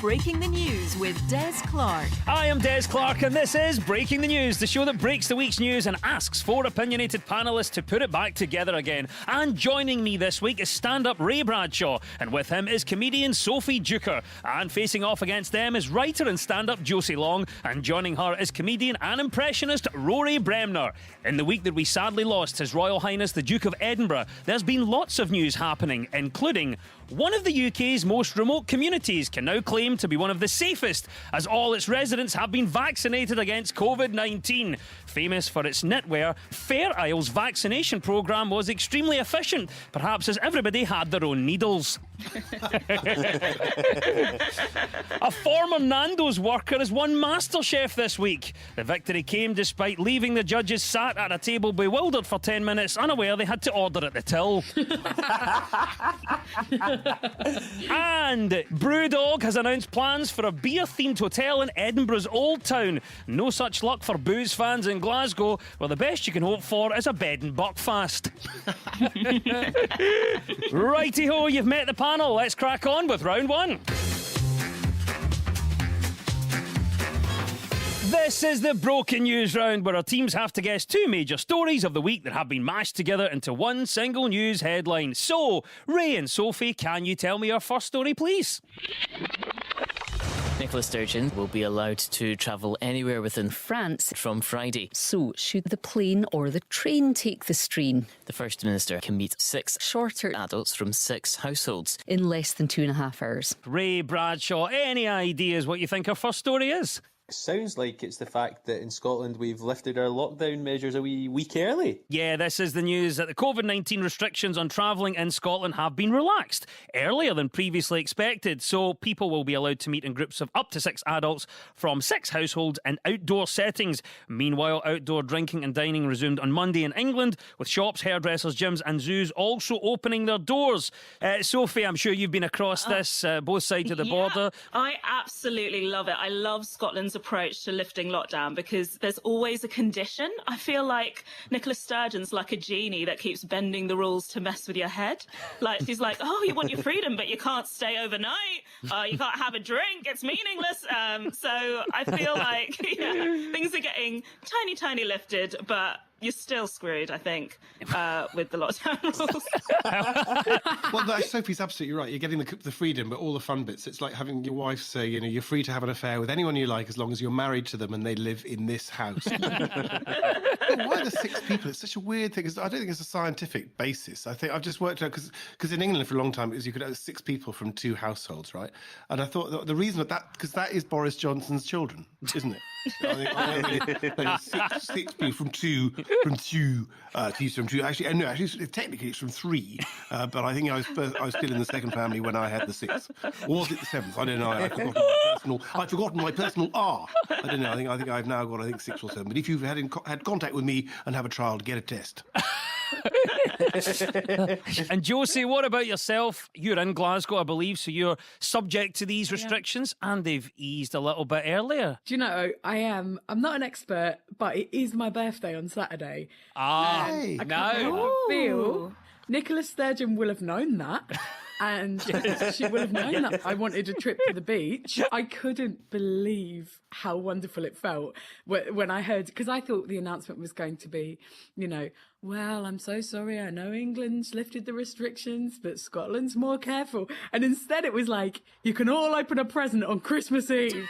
Breaking the News with Des Clark. I am Des Clark and this is Breaking the News, the show that breaks the week's news and asks four opinionated panellists to put it back together again. And joining me this week is stand-up Ray Bradshaw, and with him is comedian Sophie Duker. And facing off against them is writer and stand-up Josie Long, and joining her is comedian and impressionist Rory Bremner. In the week that we sadly lost His Royal Highness the Duke of Edinburgh, there's been lots of news happening, including one of the UK's most remote communities can now claim to be one of the safest, as all its residents have been vaccinated against COVID-19. Famous for its knitwear, Fair Isle's vaccination programme was extremely efficient, perhaps as everybody had their own needles. A former Nando's worker has won MasterChef this week. The victory came despite leaving the judges sat at a table bewildered for 10 minutes, unaware they had to order at the till. And Brewdog has announced plans for a beer-themed hotel in Edinburgh's Old Town. No such luck for booze fans in Glasgow, where the best you can hope for is a bed and buckfast. Righty-ho, you've met the panel. Let's crack on with round one. This is the Broken News round, where our teams have to guess two major stories of the week that have been mashed together into one single news headline. So, Ray and Sophie, can you tell me your first story, please? Nicola Sturgeon will be allowed to travel anywhere within France from Friday. So, should the plane or the train take the stream? The First Minister can meet 6 Shorter adults from 6 households. in less than 2.5 hours. Ray Bradshaw, any ideas what you think our first story is? Sounds like it's the fact that in Scotland we've lifted our lockdown measures a wee week early. Yeah, this is the news that the COVID-19 restrictions on travelling in Scotland have been relaxed earlier than previously expected, so people will be allowed to meet in groups of up to 6 adults from 6 households in outdoor settings. Meanwhile, outdoor drinking and dining resumed on Monday in England, with shops, hairdressers, gyms and zoos also opening their doors. Sophie, I'm sure you've been across this, both sides of the border. I absolutely love it. I love Scotland's approach to lifting lockdown because there's always a condition. I feel like Nicola Sturgeon's like a genie that keeps bending the rules to mess with your head. Like, she's like, oh, you want your freedom, but you can't stay overnight. You can't have a drink. It's meaningless. So I feel like things are getting tiny lifted, but you're still screwed, I think, with the lockdown rules. Well, no, Sophie's absolutely right. You're getting the freedom, but all the fun bits. It's like having your wife say, you're free to have an affair with anyone you like as long as you're married to them and they live in this house. Why are there 6 people? It's such a weird thing. I don't think it's a scientific basis. I think I've just worked out, because in England for a long time, you could have 6 people from 2 households, right? And I thought the reason because that is Boris Johnson's children, isn't it? I think 6 people from two. Actually, no. Actually, technically, it's from 3. But I think I was still in the second family when I had the 6th. Or was it the 7th? I don't know. I'd forgotten my personal R. I don't know. I think I've now got 6 or 7. But if you've had contact with me and have a child, get a test. And Josie, what about yourself? You're in Glasgow, I believe, so you're subject to these restrictions, and they've eased a little bit earlier. Do you know, I'm not an expert, but it is my birthday on Saturday. I feel Nicola Sturgeon will have known that. And she would have known that I wanted a trip to the beach. I couldn't believe how wonderful it felt when I heard, because I thought the announcement was going to be, well, I'm so sorry. I know England's lifted the restrictions, but Scotland's more careful. And instead it was like, you can all open a present on Christmas Eve.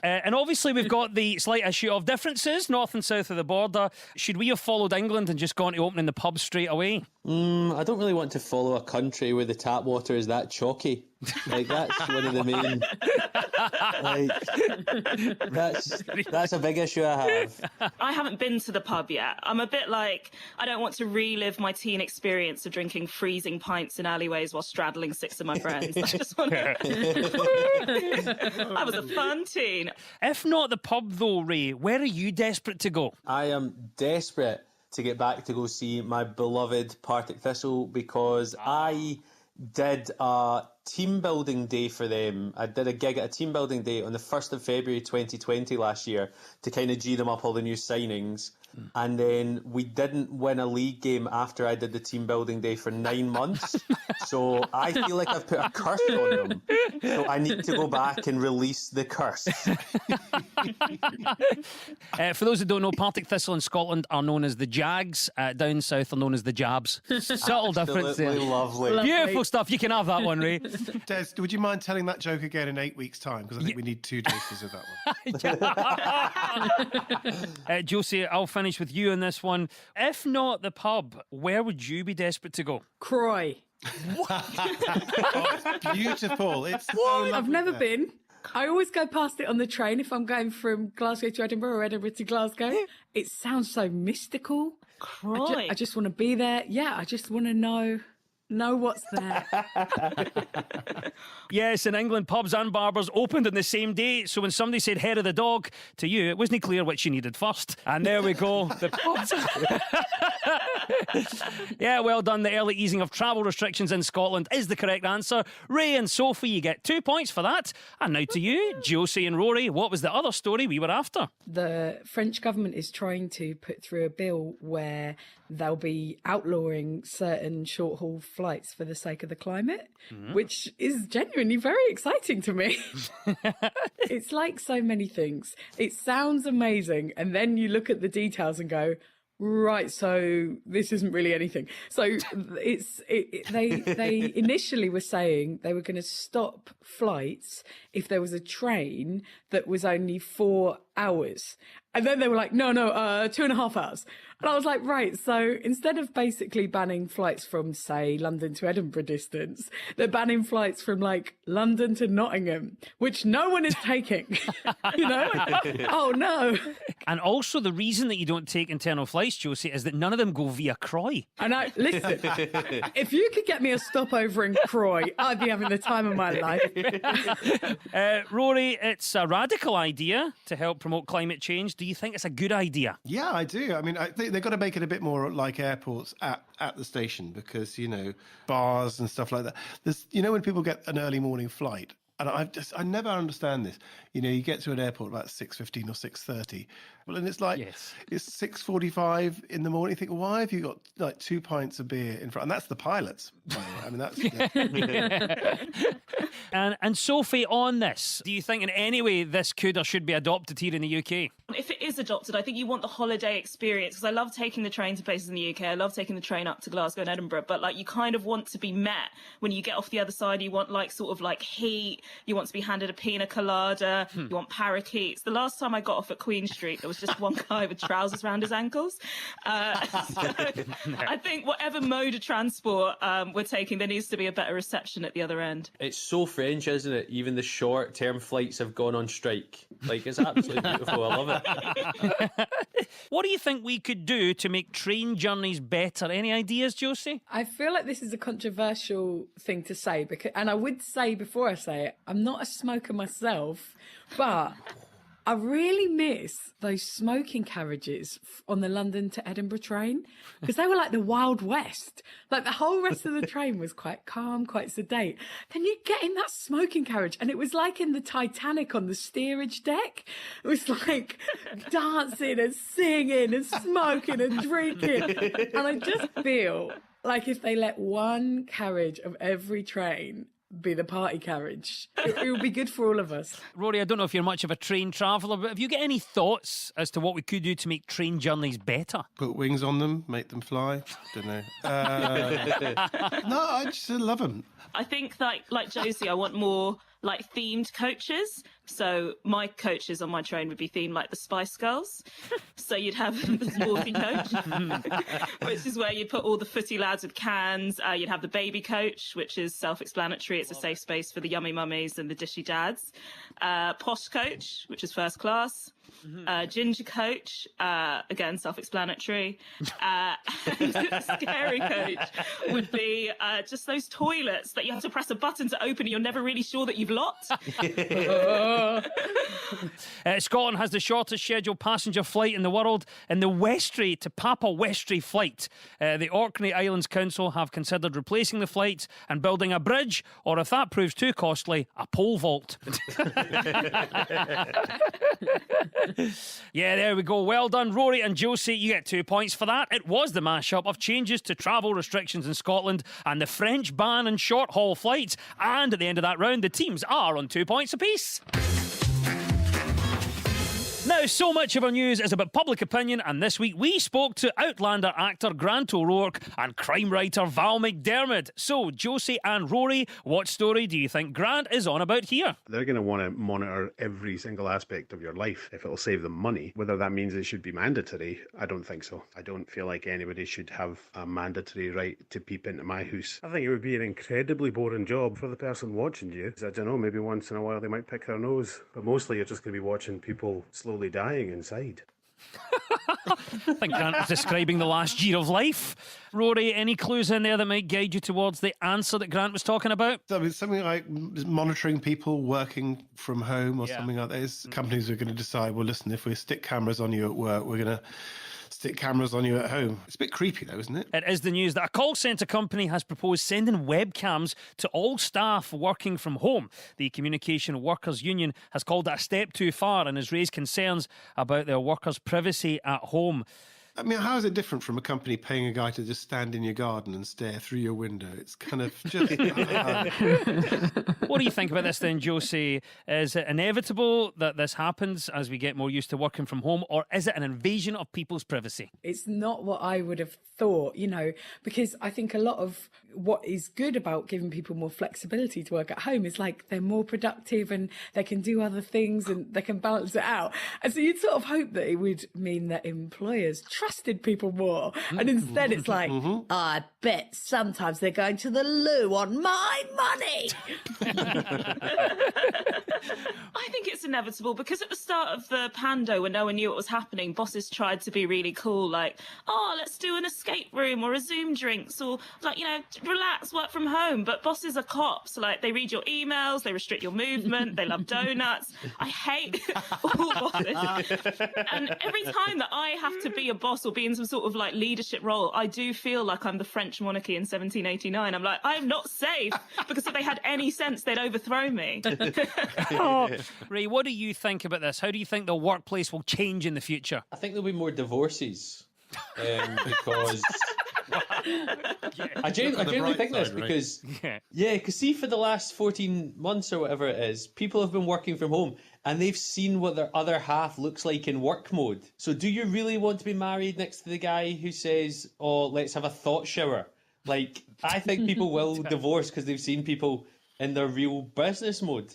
And obviously we've got the slight issue of differences north and south of the border. Should we have followed England and just gone to opening the pub straight away? I don't really want to follow a country where the tap water is that chalky. Like, that's one of the main... that's a big issue I have. I haven't been to the pub yet. I'm a bit like, I don't want to relive my teen experience of drinking freezing pints in alleyways while straddling 6 of my friends. I just want to... I was a fun teen. If not the pub though, Ray, where are you desperate to go? I am desperate to get back to go see my beloved Partick Thistle, because I did a team building day for them. I did a gig at a team building day on the 1st of February 2020 last year to kind of G them up all the new signings. And then we didn't win a league game after I did the team building day for 9 months. So I feel like I've put a curse on them. So I need to go back and release the curse. For those that don't know, Partick Thistle in Scotland are known as the Jags. Down south are known as the Jabs. Subtle difference there. Absolutely lovely. Beautiful stuff. You can have that one, Ray. Des, would you mind telling that joke again in 8 weeks' time? Because I think we need 2 doses of that one. Josie, I'll finish with you on this one. If not the pub, where would you be desperate to go? Croy. It's beautiful. It's so lovely I've never there. been. I always go past it on the train if I'm going from Glasgow to Edinburgh or Edinburgh to Glasgow. It sounds so mystical. Croy. I just want to be there. Yeah, I just want to know what's there. Yes, in England, pubs and barbers opened on the same day. So when somebody said hair of the dog to you, it wasn't clear which you needed first. And there we go. The pubs. Yeah, well done. The early easing of travel restrictions in Scotland is the correct answer. Ray and Sophie, you get 2 points for that. And now to you, Josie and Rory. What was the other story we were after? The French government is trying to put through a bill where they'll be outlawing certain short-haul flights for the sake of the climate, which is genuinely very exciting to me. It's like so many things. It sounds amazing, and then you look at the details and go, right, so this isn't really anything. So they initially were saying they were going to stop flights if there was a train that was only 4 hours. And then they were like, no, 2.5 hours. And I was like, right, so instead of basically banning flights from, say, London to Edinburgh distance, they're banning flights from, like, London to Nottingham, which no one is taking. You know? Oh, no. And also the reason that you don't take internal flights, Josie, is that none of them go via Croy. And listen, if you could get me a stopover in Croy, I'd be having the time of my life. Rory, it's a radical idea to help promote climate change. Do you think it's a good idea? Yeah, I do. I mean, I think they've got to make it a bit more like airports at the station because, you know, bars and stuff like that. There's, you know, when people get an early morning flight, and I never understand this. You know, you get to an airport about 6:15 or 6:30. Well, and it's like, it's 6:45 in the morning. You think, why have you got like 2 pints of beer in front? And that's the pilots, by the way. I mean, that's... Yeah. And Sophie, on this, do you think in any way this could or should be adopted here in the UK? If it is adopted, I think you want the holiday experience, because I love taking the train to places in the UK. I love taking the train up to Glasgow and Edinburgh, but like you kind of want to be met when you get off the other side. You want like sort of like heat. You want to be handed a pina colada. You want parakeets. The last time I got off at Queen Street, there was just one guy with trousers around his ankles. So I think whatever mode of transport we're taking, there needs to be a better reception at the other end. It's so French, isn't it? Even the short-term flights have gone on strike. Like, it's absolutely beautiful. I love it. What do you think we could do to make train journeys better? Any ideas, Josie? I feel like this is a controversial thing to say, and I would say before I say it, I'm not a smoker myself, but I really miss those smoking carriages on the London to Edinburgh train, because they were like the Wild West. Like the whole rest of the train was quite calm, quite sedate. Then you get in that smoking carriage and it was like in the Titanic on the steerage deck. It was like dancing and singing and smoking and drinking. And I just feel like if they let one carriage of every train be the party carriage, it would be good for all of us. Rory, I don't know if you're much of a train traveller, but have you got any thoughts as to what we could do to make train journeys better? Put wings on them, make them fly. Don't know. No, I just love them. I think like Josie, I want more like themed coaches. So my coaches on my train would be themed like the Spice Girls. So you'd have the sporty coach, which is where you'd put all the footy lads with cans. You'd have the baby coach, which is self-explanatory. It's a safe space for the yummy mummies and the dishy dads. Posh coach, which is first class. Ginger coach, again, self-explanatory. And scary coach would be just those toilets that you have to press a button to open and you're never really sure that you've locked. Scotland has the shortest scheduled passenger flight in the world in the Westray to Papa Westray flight. The Orkney Islands Council have considered replacing the flight and building a bridge, or if that proves too costly, a pole vault. Yeah, there we go. Well done, Rory and Josie. You get 2 points for that. It was the mashup of changes to travel restrictions in Scotland and the French ban on short-haul flights. And at the end of that round, the teams are on 2 points apiece. Now, so much of our news is about public opinion, and this week we spoke to Outlander actor Grant O'Rourke and crime writer Val McDermid. So, Josie and Rory, what story do you think Grant is on about here? They're going to want to monitor every single aspect of your life if it'll save them money. Whether that means it should be mandatory, I don't think so. I don't feel like anybody should have a mandatory right to peep into my house. I think it would be an incredibly boring job for the person watching you. I don't know, maybe once in a while they might pick their nose, but mostly you're just going to be watching people slowly dying inside. I think Grant is describing the last year of life. Rory, any clues in there that might guide you towards the answer that Grant was talking about? I mean, something like monitoring people working from home or something like that. Companies are going to decide, well, listen, if we stick cameras on you at work, we're going to stick cameras on you at home. It's a bit creepy though, isn't it? It is the news that a call centre company has proposed sending webcams to all staff working from home. The Communication Workers Union has called that a step too far and has raised concerns about their workers' privacy at home. I mean, how is it different from a company paying a guy to just stand in your garden and stare through your window? It's kind of just... What do you think about this then, Josie? Is it inevitable that this happens as we get more used to working from home, or is it an invasion of people's privacy? It's not what I would have thought, because I think a lot of what is good about giving people more flexibility to work at home is like they're more productive and they can do other things and they can balance it out. And so you'd sort of hope that it would mean that employers trusted people more. And instead it's like, I bet sometimes they're going to the loo on my money. I think it's inevitable because at the start of the pando, when no one knew what was happening, bosses tried to be really cool, like, oh, let's do an escape room or a Zoom drinks, or like, relax, work from home. But bosses are cops. Like, they read your emails, they restrict your movement, they love donuts. I hate all bosses. And every time that I have to be a boss or be in some sort of like leadership role, I do feel like I'm the French monarchy in 1789. I'm like, I'm not safe, because if they had any sense, they'd overthrow me. Ray, what do you think about this? How do you think the workplace will change in the future? I think there'll be more divorces because I genuinely think this, because because see, for the last 14 months or whatever it is, people have been working from home and they've seen what their other half looks like in work mode. So do you really want to be married next to the guy who says, oh, let's have a thought shower? Like, I think people will divorce because they've seen people in their real business mode.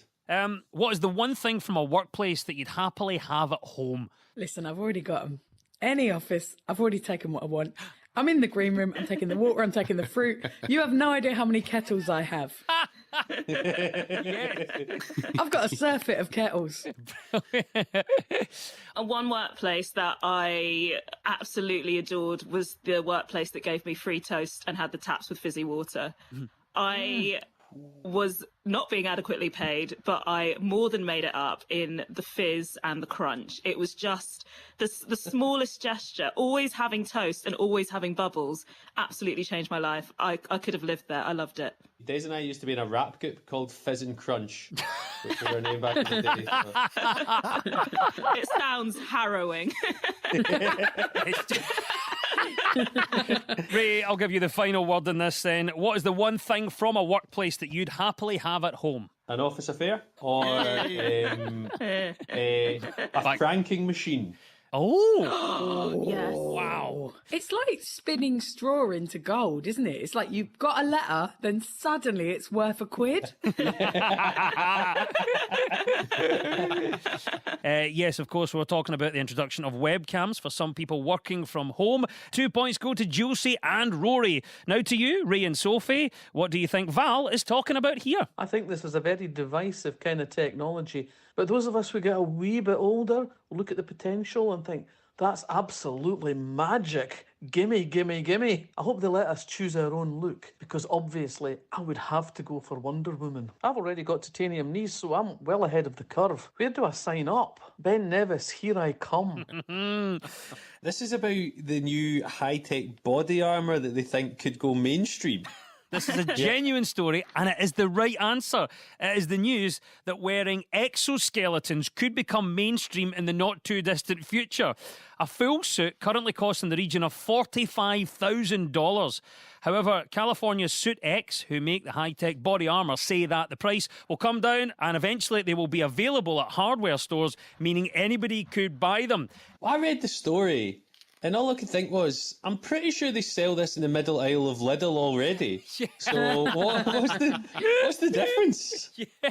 What is the one thing from a workplace that you'd happily have at home? Listen, I've already got them. Any office, I've already taken what I want. I'm in the green room, I'm taking the water, I'm taking the fruit. You have no idea how many kettles I have. I've got a surfeit of kettles. One workplace that I absolutely adored was the workplace that gave me free toast and had the taps with fizzy water. I was not being adequately paid, but I more than made it up in the fizz and the crunch. It was just the smallest gesture. Always having toast and always having bubbles absolutely changed my life. I could have lived there. I loved it. Des and I used to be in a rap group called Fizz and Crunch, which was our name back in the day. So. It sounds harrowing. Ray, I'll give you the final word on this then. What is the one thing from a workplace that you'd happily have at home? An office affair or a franking machine. Oh, yes. Wow. It's like spinning straw into gold, isn't it? It's like you've got a letter, then suddenly it's worth £1. Yes, of course, we're talking about the introduction of webcams for some people working from home. 2 points go to Josie and Rory. Now to you, Ray and Sophie. What do you think Val is talking about here? I think this is a very divisive kind of technology. But those of us who get a wee bit older look at the potential and think, That's absolutely magic. Gimme, gimme, gimme. I hope they let us choose our own look, because obviously I would have to go for Wonder Woman. I've already got titanium knees, so I'm well ahead of the curve. Where do I sign up? Ben Nevis, here I come. This is about the new high-tech body armour that they think could go mainstream. This is a genuine story, and it is the right answer. It is the news that wearing exoskeletons could become mainstream in the not-too-distant future. A full suit currently costs in the region of $45,000. However, California's Suit X, who make the high-tech body armour, say that the price will come down and eventually they will be available at hardware stores, meaning anybody could buy them. I read the story, and all I could think was, I'm pretty sure they sell this in the middle aisle of Lidl already. Yeah. So what's the difference? Yeah.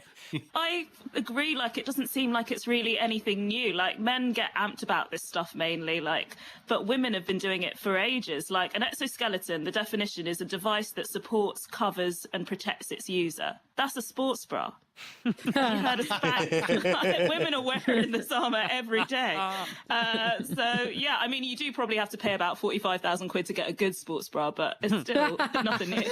I agree, like, it doesn't seem like it's really anything new. Like, men get amped about this stuff mainly, like, but women have been doing it for ages. Like, an exoskeleton, the definition is a device that supports, covers, and protects its user. That's a sports bra. You heard us back. Women are wearing this armour every day. So, yeah, I mean, you do probably have to pay about 45,000 quid to get a good sports bra, but it's still nothing new.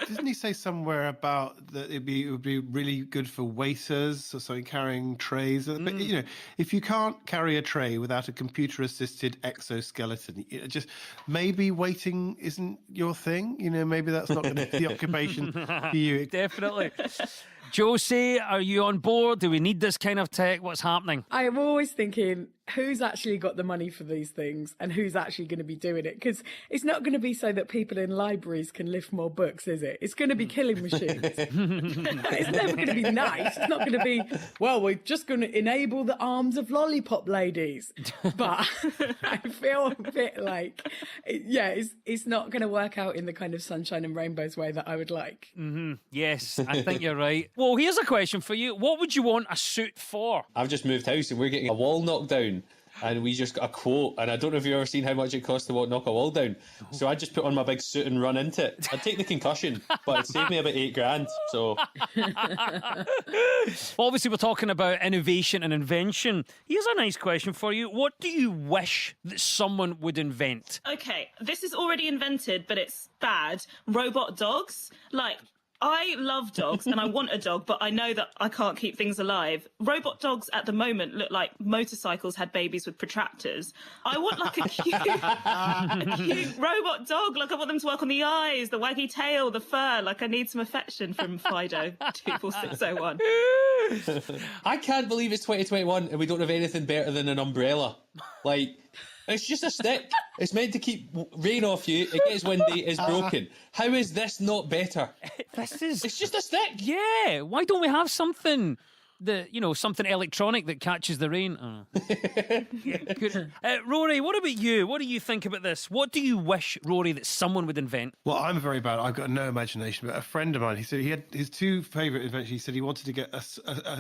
Doesn't he say somewhere about that it would be really good for waiters or something, carrying trays? But, you know, if you can't carry a tray without a computer-assisted exoskeleton, just maybe waiting isn't your thing. You know, maybe that's not going to be the occupation for you. Definitely. Josie, are you on board? Do we need this kind of tech? What's happening? I am always thinking, who's actually got the money for these things and who's actually going to be doing it? Because it's not going to be so that people in libraries can lift more books, is it? It's going to be killing machines. It's never going to be nice. It's not going to be, well, we're just going to enable the arms of lollipop ladies. But I feel a bit like, it's not going to work out in the kind of sunshine and rainbows way that I would like. Mm-hmm. Yes, I think you're right. Well, here's a question for you. What would you want a suit for? I've just moved house and we're getting a wall knocked down. And we just got a quote, and I don't know if you've ever seen how much it costs to knock a wall down. So I just put on my big suit and run into it. I'd take the concussion, but it'd save me about $8,000. So, well, obviously, we're talking about innovation and invention. Here's a nice question for you. What do you wish that someone would invent? Okay, this is already invented, but it's bad. Robot dogs. Like, I love dogs and I want a dog, but I know that I can't keep things alive. Robot dogs at the moment look like motorcycles had babies with protractors. I want like a cute robot dog. Like, I want them to work on the eyes, the waggy tail, the fur. Like, I need some affection from Fido 24601. I can't believe it's 2021 and we don't have anything better than an umbrella. Like, it's just a stick. It's meant to keep rain off you. It gets windy. It's broken. How is this not better? It's just a stick. Yeah. Why don't we have something that, something electronic that catches the rain? Oh. Yeah, good. Rory, what about you? What do you think about this? What do you wish, Rory, that someone would invent? Well, I'm very bad. I've got no imagination. But a friend of mine, he said he had his two favourite inventions. He said he wanted to get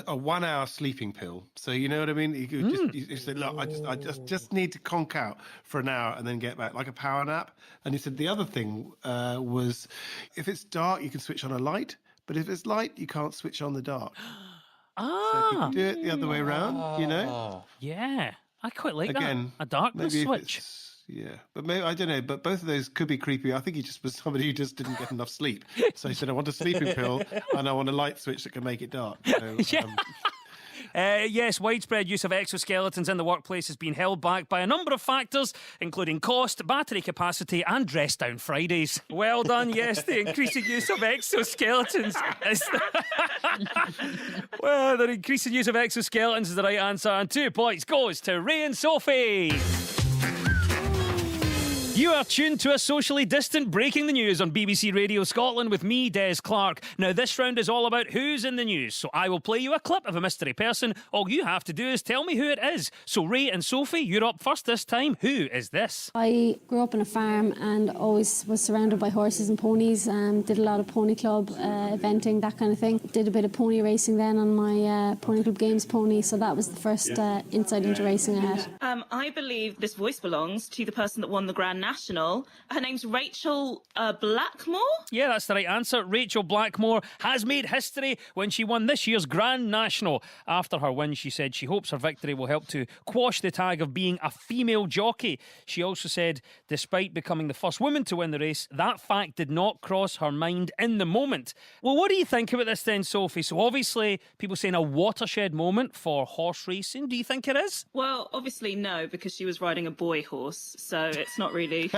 a 1 hour sleeping pill. So you know what I mean? He could he said, look, I just need to conk out for an hour and then get back, like a power nap. And he said the other thing was, if it's dark, you can switch on a light. But if it's light, you can't switch on the dark. So if you can do it the other way around, Yeah, I quite like Again, that. A darkness switch. Yeah, but maybe, I don't know, but both of those could be creepy. I think he just was somebody who just didn't get enough sleep. So he said, I want a sleeping pill and I want a light switch that can make it dark. So, yes, widespread use of exoskeletons in the workplace has been held back by a number of factors, including cost, battery capacity, and dress down Fridays. Well done, yes, the increasing use of exoskeletons is well, the increasing use of exoskeletons is the right answer, and 2 points goes to Ray and Sophie. You are tuned to a socially distant Breaking the News on BBC Radio Scotland with me, Des Clark. Now, this round is all about who's in the news, so I will play you a clip of a mystery person. All you have to do is tell me who it is. So, Ray and Sophie, you're up first this time. Who is this? I grew up on a farm and always was surrounded by horses and ponies. Did a lot of pony club eventing, that kind of thing. Did a bit of pony racing then on my Pony Club Games pony, so that was the first insight into racing I had. I believe this voice belongs to the person that won the Grand National. Her name's Rachel Blackmore. Yeah, that's the right answer. Rachel Blackmore has made history when she won this year's Grand National. After her win, she said she hopes her victory will help to quash the tag of being a female jockey. She also said, despite becoming the first woman to win the race, that fact did not cross her mind in the moment. Well, what do you think about this then, Sophie? So obviously, people saying a watershed moment for horse racing. Do you think it is? Well, obviously no, because she was riding a boy horse, so it's not really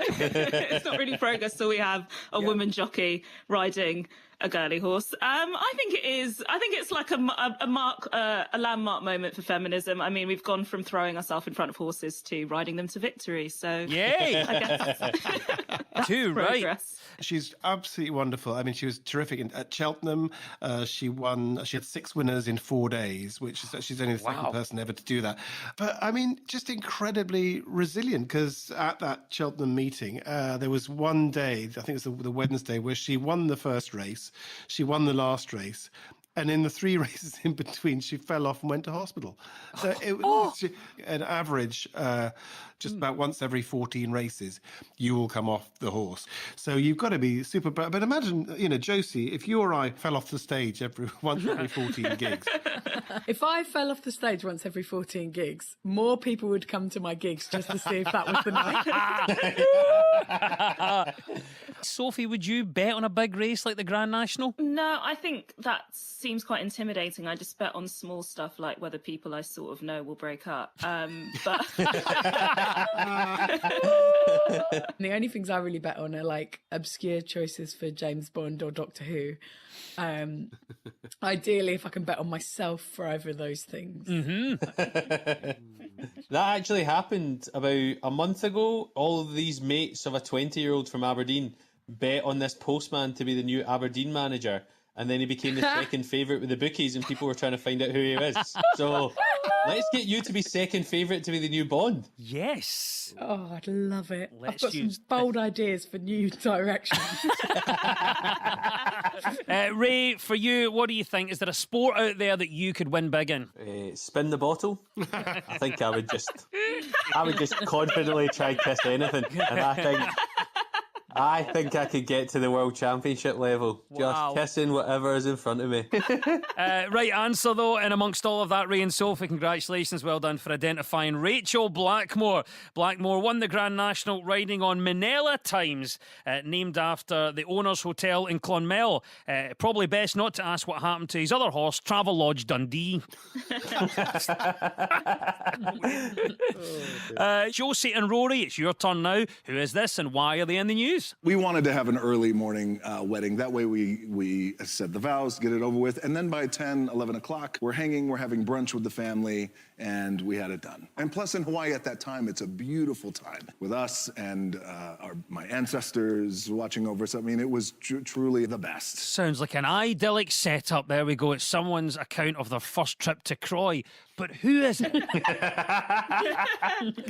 it's not really progress. So we have a woman jockey riding a girly horse. I think it is. I think it's like a landmark moment for feminism. I mean, we've gone from throwing ourselves in front of horses to riding them to victory. So yay! I guess that's too right. progress. She's absolutely wonderful. I mean, she was terrific at Cheltenham. She won. She had 6 winners in 4 days, which is she's only the second person ever to do that. But I mean, just incredibly resilient. Because at that Cheltenham meeting, there was one day, I think it was the Wednesday, where she won the first race, she won the last race. And in the 3 races in between, she fell off and went to hospital. So it was an average, just about once every 14 races, you will come off the horse. So you've got to be super. But imagine, Josie, if you or I fell off the stage once every 14 gigs. If I fell off the stage once every 14 gigs, more people would come to my gigs just to see if that was the night. Sophie, would you bet on a big race like the Grand National? No, I think that seems quite intimidating. I just bet on small stuff like whether people I sort of know will break up. But the only things I really bet on are like obscure choices for James Bond or Doctor Who. Ideally, if I can bet on myself for either of those things. That actually happened about a month ago. All of these mates of a 20-year-old from Aberdeen bet on this postman to be the new Aberdeen manager, and then he became the second favourite with the bookies, and people were trying to find out who he is. So let's get you to be second favourite to be the new Bond. Yes. Oh, I'd love it. Let's I've got some bold ideas for new directions. Ray, for you, what do you think? Is there a sport out there that you could win big in? Spin the bottle. I think I would just confidently try and kiss anything, and I think I could get to the World Championship level. Wow. Just kissing whatever is in front of me. Right answer, though. And amongst all of that, Ray and Sophie, congratulations. Well done for identifying Rachel Blackmore. Blackmore won the Grand National riding on Minella Times, named after the owner's hotel in Clonmel. Probably best not to ask what happened to his other horse, Travelodge Dundee. Josie and Rory, it's your turn now. Who is this and why are they in the news? We wanted to have an early morning wedding. That way we said the vows, get it over with. And then by 10, 11 o'clock, we're having brunch with the family, and we had it done. And plus in Hawaii at that time, it's a beautiful time with us and my ancestors watching over us. I mean, it was truly the best. Sounds like an idyllic setup. There we go. It's someone's account of their first trip to Croy. But who is it?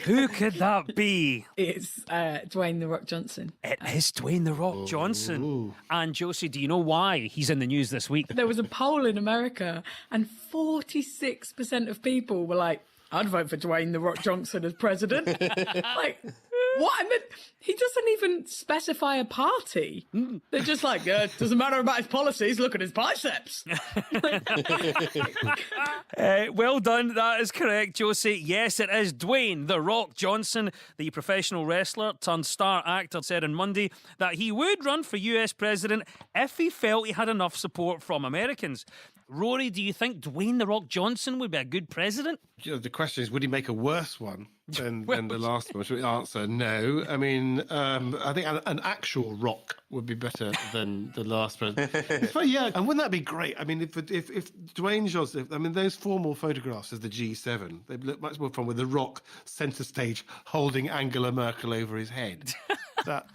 Who could that be? It's Dwayne "The Rock" Johnson. It is Dwayne "The Rock" Johnson. Ooh. And Josie, do you know why he's in the news this week? There was a poll in America and 46% of people were like, I'd vote for Dwayne "The Rock" Johnson as president. Like, what? I mean, he doesn't even specify a party. They're just like, doesn't matter about his policies, look at his biceps. Well done, that is correct, Josie. Yes, it is Dwayne "The Rock" Johnson, the professional wrestler turned star actor, said on Monday that he would run for US president if he felt he had enough support from Americans. Rory, do you think Dwayne "The Rock" Johnson would be a good president? The question is, would he make a worse one than the last one? Should we answer no? I mean, I think an actual rock would be better than the last president. But yeah, and wouldn't that be great? I mean, if Dwayne Johnson, I mean, those formal photographs as the G7, they look much more fun with the Rock centre stage holding Angela Merkel over his head. That,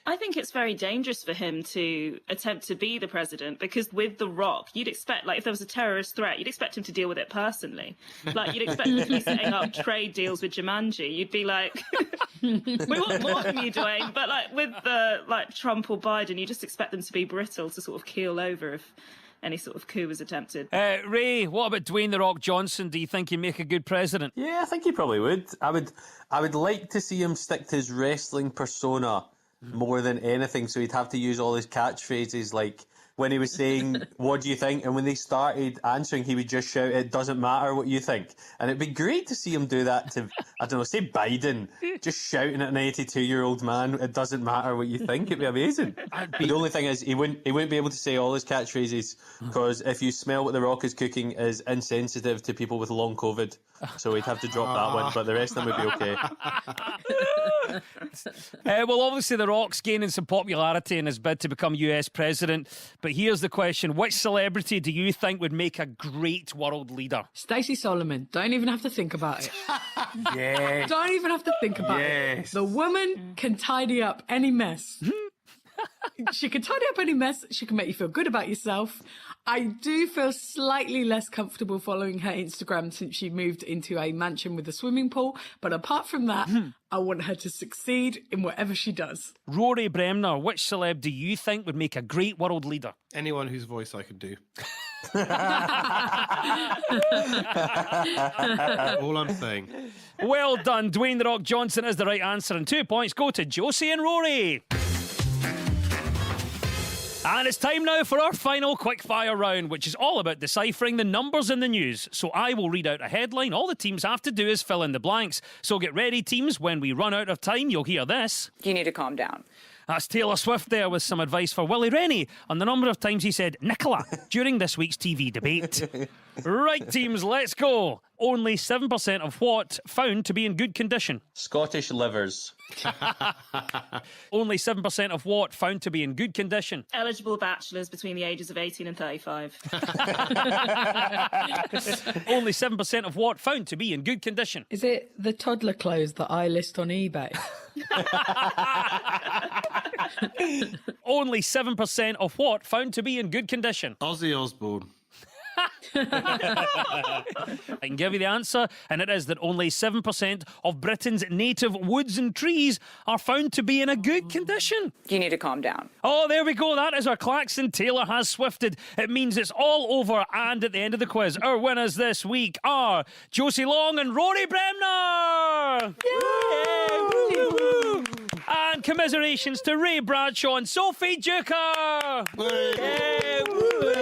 I think it's very dangerous for him to attempt to be the president, because with The Rock, you'd expect, like, if there was a terrorist threat, you'd expect him to deal with it personally. Like, you'd expect him to be setting up trade deals with Jumanji. You'd be like, we want more from you, Dwayne. But, like, with Trump or Biden, you just expect them to be brittle, to sort of keel over if any sort of coup was attempted. Ray, what about Dwayne "The Rock" Johnson? Do you think he'd make a good president? Yeah, I think he probably would. I would like to see him stick to his wrestling persona more than anything, so he'd have to use all his catchphrases like when he was saying, "What do you think?" And when they started answering, he would just shout, "It doesn't matter what you think." And it'd be great to see him do that to, I don't know, say Biden, just shouting at an 82-year-old man, "It doesn't matter what you think." It'd be amazing. But the only thing is, he wouldn't be able to say all his catchphrases, because if you smell what The Rock is cooking is insensitive to people with long COVID. So he'd have to drop that one, but the rest of them would be okay. Well, obviously, The Rock's gaining some popularity in his bid to become US president. But here's the question. Which celebrity do you think would make a great world leader? Stacey Solomon. Don't even have to think about it. Yes. Don't even have to think about it. The woman can tidy up any mess. She can tidy up any mess. She can make you feel good about yourself. I do feel slightly less comfortable following her Instagram since she moved into a mansion with a swimming pool. But apart from that, I want her to succeed in whatever she does. Rory Bremner, which celeb do you think would make a great world leader? Anyone whose voice I could do. All I'm saying. Well done. Dwayne "The Rock" Johnson is the right answer, and 2 points go to Josie and Rory. And it's time now for our final quickfire round, which is all about deciphering the numbers in the news. So I will read out a headline. All the teams have to do is fill in the blanks. So get ready, teams. When we run out of time, you'll hear this. You need to calm down. That's Taylor Swift there with some advice for Willie Rennie on the number of times he said Nicola during this week's TV debate. Right, teams, let's go. Only 7% of what found to be in good condition? Scottish livers. Only 7% of what found to be in good condition? Eligible bachelors between the ages of 18 and 35. Only 7% of what found to be in good condition? Is it the toddler clothes that I list on eBay? Only 7% of what found to be in good condition? Ozzy Osbourne. I can give you the answer, and it is that only 7% of Britain's native woods and trees are found to be in a good condition. You need to calm down. Oh, there we go. That is our klaxon. Taylor has swifted. It means it's all over. And at the end of the quiz, our winners this week are Josie Long and Rory Bremner. Yay! Woo, woo. And commiserations to Ray Bradshaw and Sophie Duker. Yay! Woo.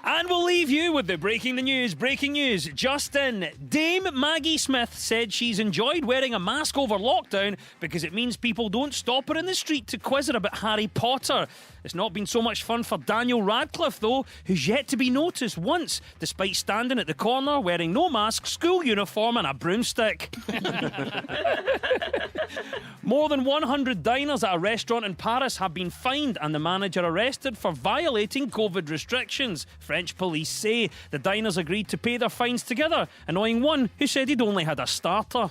And we'll leave you with the breaking news. Breaking news. Just in, Dame Maggie Smith said she's enjoyed wearing a mask over lockdown because it means people don't stop her in the street to quiz her about Harry Potter. It's not been so much fun for Daniel Radcliffe, though, who's yet to be noticed once, despite standing at the corner wearing no mask, school uniform and a broomstick. More than 100 diners at a restaurant in Paris have been fined and the manager arrested for violating COVID restrictions. French police say the diners agreed to pay their fines together, annoying one who said he'd only had a starter.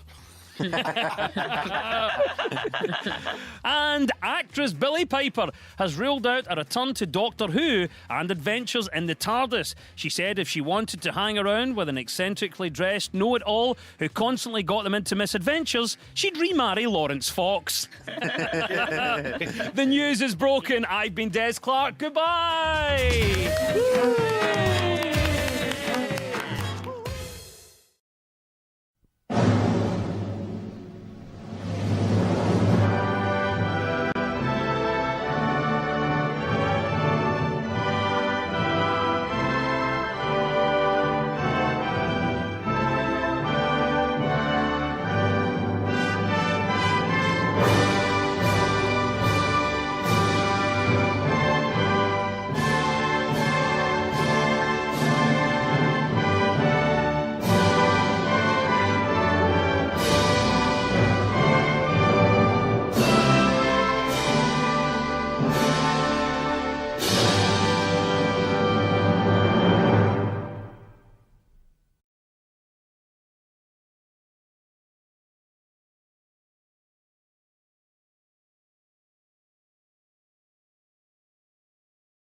And actress Billie Piper has ruled out a return to Doctor Who and adventures in the TARDIS. She said if she wanted to hang around with an eccentrically dressed know-it-all who constantly got them into misadventures, she'd remarry Lawrence Fox. The news is broken. I've been Des Clark. Goodbye.